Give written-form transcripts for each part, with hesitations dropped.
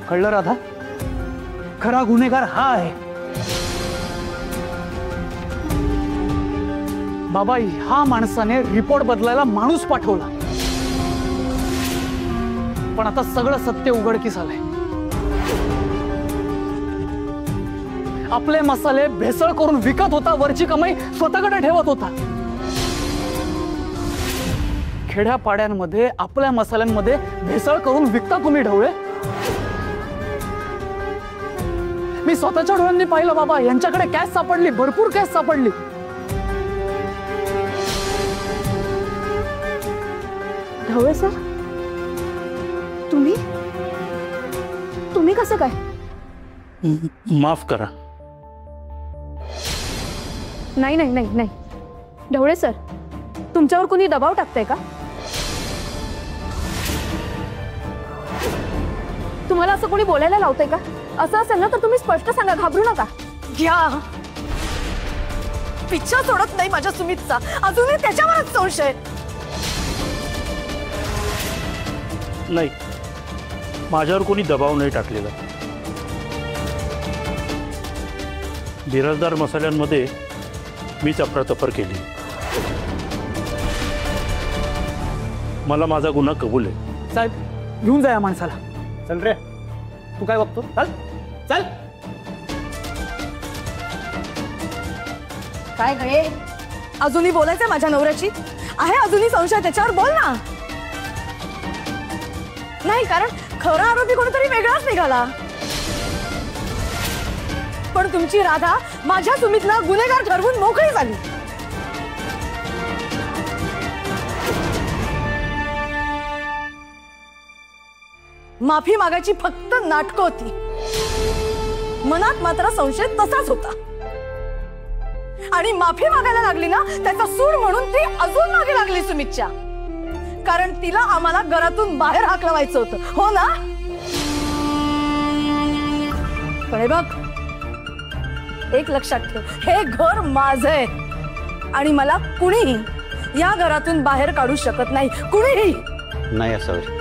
कळलं राधा? खरा गुन्हेगार हा आहे बाबा. ह्या माणसाने रिपोर्ट बदलायला माणूस पाठवला, पण आता सगळं सत्य उघडकीस आलंय. आपले मसाले भेसळ करून विकत होता, वरची कमाई स्वतःकडे ठेवत होता. खेड्यापाड्यांमध्ये आपल्या मसाल्यांमध्ये भेसळ करून विकता तुम्ही ढवळे. मी स्वतःच्या डोळ्यांनी पाहिलं बाबा. यांच्याकडे कॅश सापडली, भरपूर कॅश सापडली. ढवळे सर, तुम्ही तुम्ही कसं काय? माफ करा. नाही नाही नाही नाही ढवळे सर, तुमच्यावर कोणी दबाव टाकतंय का? तुम्हाला असं कोणी बोलायला लावतंय का? असं असेल ना तर तुम्ही स्पष्ट सांगा, घाबरू नका. घ्या, पिच्छा सोडत नाही माझ्या सुमितचा. अजूनही त्याच्यावरच संशय. नाही, माझ्यावर कोणी दबाव नाही टाकलेला. बिराजदार मसाल्यांमध्ये मीच अफरातफर केली. मला माझा गुन्हा कबूल आहे. साहेब, घेऊन जा या माणसाला. चल रे, तू काय बघतो? चल चल. काय गळे, अजूनही बोलायचंय माझ्या नवऱ्याची? आहे अजूनही संशय त्याच्यावर? बोल ना. नाही, कारण खरा आरोपी कोणीतरी वेगळाच निघाला. पण तुमची राधा माझ्या सुमितला गुन्हेगार ठरवून मोकळी झाली. माफी मागायची फक्त नाटकं होती, मनात मात्र संशय तसाच होता. आणि माफी मागायला लागली ना, त्याचा सूड म्हणून ती अजून मागे लागली सुमितच्या. कारण तिला आम्हाला घरातून बाहेर हाकलवायचं होतं, हो ना? पण बघ, एक लक्षात ठेव, हे घर माझं आहे आणि मला कुणीही या घरातून बाहेर काढू शकत नाही. कुणीही नाही. असावरी,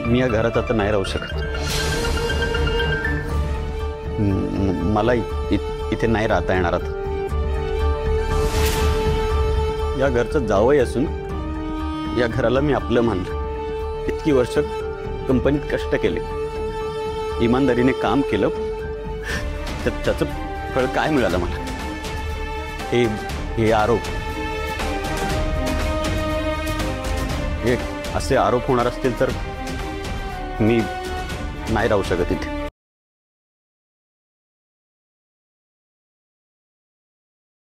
मी या घरात आता नाही राहू शकत. मला इथे नाही राहता येणार. आता या घरचं जावई असून या घराला मी आपलं मानलं. इतकी वर्ष कंपनीत कष्ट केले, इमानदारीने काम केलं, तर त्याचं फळ काय मिळालं मला? हे आरोप, हे असे आरोप होणार असतील तर मी नाही राहू शकत इथे.